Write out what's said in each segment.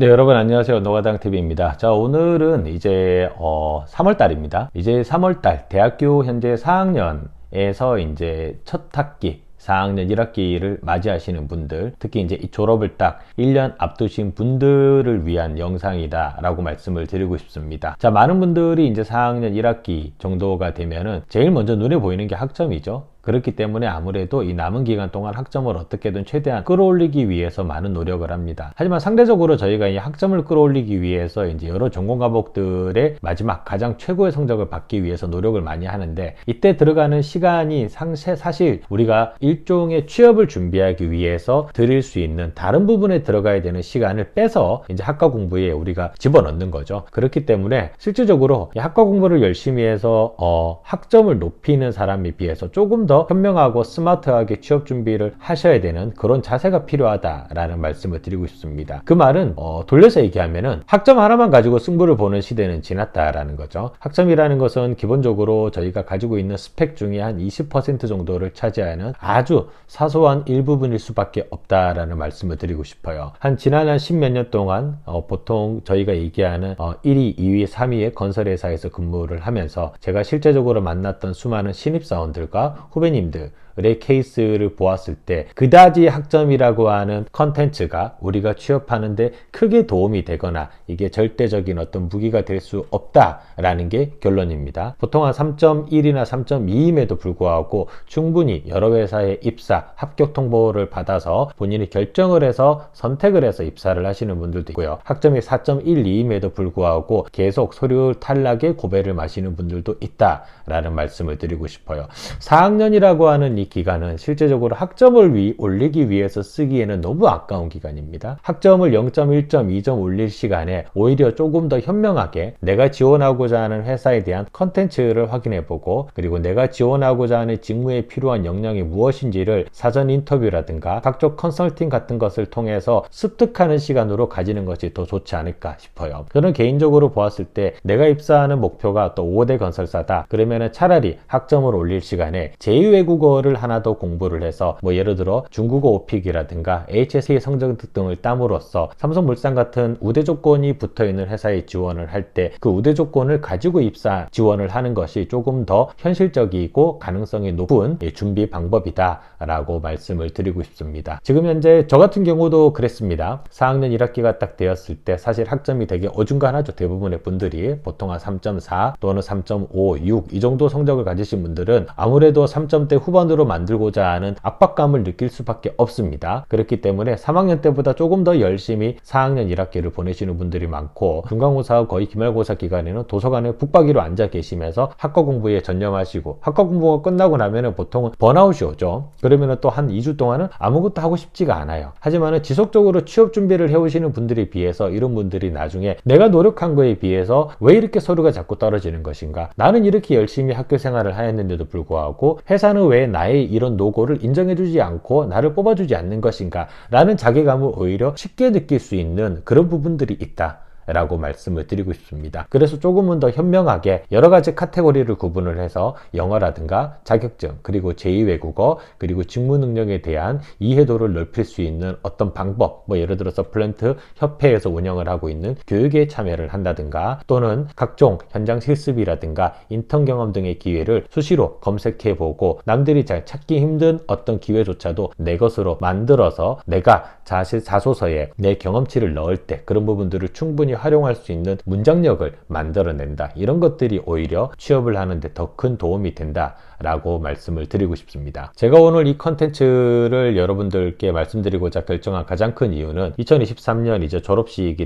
네, 여러분 안녕하세요. 노가당TV입니다. 자, 오늘은 이제 3월 달입니다. 이제 3월 달 대학교 현재 4학년에서 이제 첫 학기 4학년 1학기를 맞이하시는 분들, 특히 이제 이 졸업을 딱 1년 앞두신 분들을 위한 영상이다 라고 말씀을 드리고 싶습니다. 자, 많은 분들이 이제 4학년 1학기 정도가 되면은 제일 먼저 눈에 보이는 게 학점이죠. 그렇기 때문에 아무래도 이 남은 기간 동안 학점을 어떻게든 최대한 끌어올리기 위해서 많은 노력을 합니다. 하지만 상대적으로 저희가 이 학점을 끌어올리기 위해서 이제 여러 전공 과목들의 마지막 가장 최고의 성적을 받기 위해서 노력을 많이 하는데, 이때 들어가는 시간이 사실 우리가 일종의 취업을 준비하기 위해서 드릴 수 있는 다른 부분에 들어가야 되는 시간을 빼서 이제 학과 공부에 우리가 집어넣는 거죠. 그렇기 때문에 실질적으로 이 학과 공부를 열심히 해서 학점을 높이는 사람에 비해서 조금 더 현명하고 스마트하게 취업 준비를 하셔야 되는 그런 자세가 필요하다라는 말씀을 드리고 싶습니다. 그 말은 돌려서 얘기하면은 학점 하나만 가지고 승부를 보는 시대는 지났다라는 거죠. 학점이라는 것은 기본적으로 저희가 가지고 있는 스펙 중에 한 20% 정도를 차지하는 아주 사소한 일부분일 수밖에 없다라는 말씀을 드리고 싶어요. 지난 한 10몇 년 동안 보통 저희가 얘기하는 1위, 2위, 3위의 건설회사에서 근무를 하면서 제가 실제적으로 만났던 수많은 신입사원들과 후배님들의 케이스를 보았을 때 그다지 학점이라고 하는 컨텐츠가 우리가 취업하는데 크게 도움이 되거나 이게 절대적인 어떤 무기가 될 수 없다라는 게 결론입니다. 보통 한 3.1이나 3.2임에도 불구하고 충분히 여러 회사의 입사, 합격 통보를 받아서 본인이 결정을 해서 선택을 해서 입사를 하시는 분들도 있고요. 학점이 4.12임에도 불구하고 계속 서류 탈락의 고배를 마시는 분들도 있다라는 말씀을 드리고 싶어요. 4학년이라고 하는 이 기간은 실제적으로 학점을 올리기 위해서 쓰기에는 너무 아까운 기간입니다. 학점을 0.1점, 2점 올릴 시간에 오히려 조금 더 현명하게 내가 지원하고자 하는 회사에 대한 컨텐츠를 확인해보고, 그리고 내가 지원하고자 하는 직무에 필요한 역량이 무엇인지를 사전 인터뷰라든가 각종 컨설팅 같은 것을 통해서 습득하는 시간으로 가지는 것이 더 좋지 않을까 싶어요. 저는 개인적으로 보았을 때 내가 입사하는 목표가 또 5대 건설사다 그러면은 차라리 학점을 올릴 시간에 제2외국어를 하나 더 공부를 해서 예를 들어 중국어 오픽이라든가 HSK 성적 등을 땀으로써 삼성물산 같은 우대 조건이 붙어있는 회사에 지원을 할 때 그 우대 조건을 가지고 입사 지원을 하는 것이 조금 더 현실적이고 가능성이 높은 준비 방법이다 라고 말씀을 드리고 싶습니다. 지금 현재 저 같은 경우도 그랬습니다. 4학년 1학기가 딱 되었을 때 사실 학점이 되게 어중간하죠. 대부분의 분들이 보통 한 3.4 또는 3.5, 6 이 정도 성적을 가지신 분들은 아무래도 3점대 후반으로 만들고자 하는 압박감을 느낄 수밖에 없습니다. 그렇기 때문에 3학년 때보다 조금 더 열심히 4학년 1학기를 보내시는 분들이 많고, 중간고사 거의 기말고사 기간에는 도서관에 북박이로 앉아 계시면서 학과 공부에 전념하시고, 학과 공부가 끝나고 나면은 보통은 번아웃이 오죠. 그러면은 또 한 2주 동안은 아무것도 하고 싶지가 않아요. 하지만은 지속적으로 취업 준비를 해오시는 분들에 비해서 이런 분들이 나중에 내가 노력한 거에 비해서 왜 이렇게 서류가 자꾸 떨어지는 것인가, 나는 이렇게 열심히 학교 생활을 하였는데도 불구하고 회사는 왜 나의 이런 노고를 인정해주지 않고 나를 뽑아주지 않는 것인가 라는 자괴감을 오히려 쉽게 느낄 수 있는 그런 부분들이 있다 라고 말씀을 드리고 싶습니다. 그래서 조금은 더 현명하게 여러 가지 카테고리를 구분을 해서 영어라든가 자격증, 그리고 제2외국어, 그리고 직무 능력에 대한 이해도를 넓힐 수 있는 어떤 방법, 예를 들어서 플랜트 협회에서 운영을 하고 있는 교육에 참여를 한다든가, 또는 각종 현장 실습이라든가 인턴 경험 등의 기회를 수시로 검색해보고 남들이 잘 찾기 힘든 어떤 기회조차도 내 것으로 만들어서 내가 자소서에 내 경험치를 넣을 때 그런 부분들을 충분히 활용할 수 있는 문장력을 만들어낸다. 이런 것들이 오히려 취업을 하는데 더 큰 도움이 된다 라고 말씀을 드리고 싶습니다. 제가 오늘 이 컨텐츠를 여러분들께 말씀드리고자 결정한 가장 큰 이유는 2023년 이제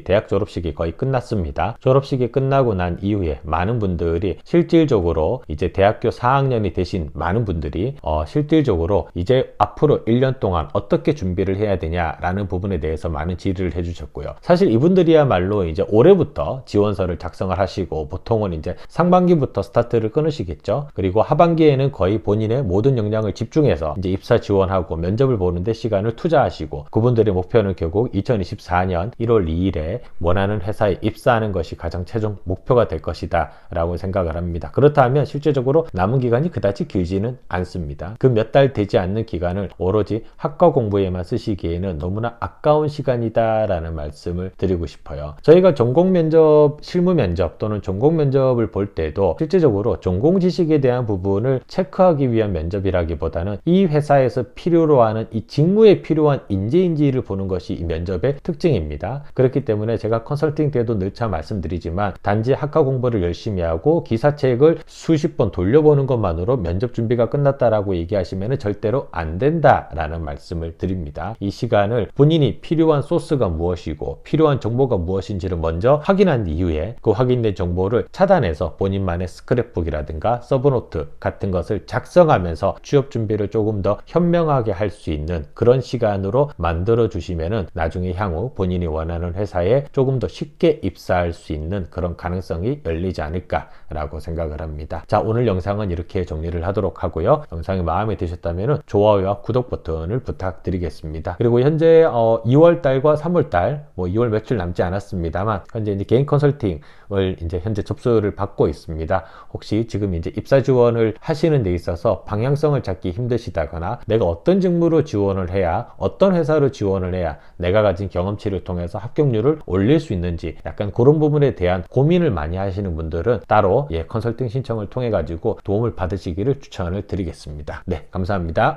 대학 졸업식이 거의 끝났습니다. 졸업식이 끝나고 난 이후에 많은 분들이 실질적으로 이제 대학교 4학년이 되신 많은 분들이 실질적으로 이제 앞으로 1년 동안 어떻게 준비를 해야 되냐라는 부분에 대해서 많은 질의를 해주셨고요. 사실 이분들이야말로 이제 올해부터 지원서를 작성을 하시고 보통은 이제 상반기부터 스타트를 끊으시겠죠. 그리고 하반기에는 이때는 거의 본인의 모든 역량을 집중해서 이제 입사 지원하고 면접을 보는데 시간을 투자하시고, 그분들의 목표는 결국 2024년 1월 2일에 원하는 회사에 입사하는 것이 가장 최종 목표가 될 것이다 라고 생각을 합니다. 그렇다면 실제적으로 남은 기간이 그다지 길지는 않습니다. 그 몇 달 되지 않는 기간을 오로지 학과 공부에만 쓰시기에는 너무나 아까운 시간이다 라는 말씀을 드리고 싶어요. 저희가 전공 면접, 실무 면접 또는 전공 면접을 볼 때도 실제적으로 전공 지식에 대한 부분을 체크하기 위한 면접이라기보다는 이 회사에서 필요로 하는 이 직무에 필요한 인재인지를 보는 것이 이 면접의 특징입니다. 그렇기 때문에 제가 컨설팅 때도 늘차 말씀드리지만, 단지 학과 공부를 열심히 하고 기사책을 수십 번 돌려보는 것만으로 면접 준비가 끝났다라고 얘기하시면 절대로 안 된다라는 말씀을 드립니다. 이 시간을 본인이 필요한 소스가 무엇이고 필요한 정보가 무엇인지를 먼저 확인한 이후에 그 확인된 정보를 차단해서 본인만의 스크랩북이라든가 서브노트 같은 것을 작성하면서 취업 준비를 조금 더 현명하게 할 수 있는 그런 시간으로 만들어 주시면은 나중에 향후 본인이 원하는 회사에 조금 더 쉽게 입사할 수 있는 그런 가능성이 열리지 않을까라고 생각을 합니다. 자, 오늘 영상은 이렇게 정리를 하도록 하고요. 영상이 마음에 드셨다면 좋아요와 구독 버튼을 부탁드리겠습니다. 그리고 현재 2월 달과 3월 달, 2월 며칠 남지 않았습니다만 현재 이제 개인 컨설팅을 이제 현재 접수를 받고 있습니다. 혹시 지금 이제 입사 지원을 하시는 데 있어서 방향성을 잡기 힘드시다거나, 내가 어떤 직무로 지원을 해야, 어떤 회사로 지원을 해야 내가 가진 경험치를 통해서 합격률을 올릴 수 있는지, 약간 그런 부분에 대한 고민을 많이 하시는 분들은 따로 컨설팅 신청을 통해 가지고 도움을 받으시기를 추천을 드리겠습니다. 네, 감사합니다.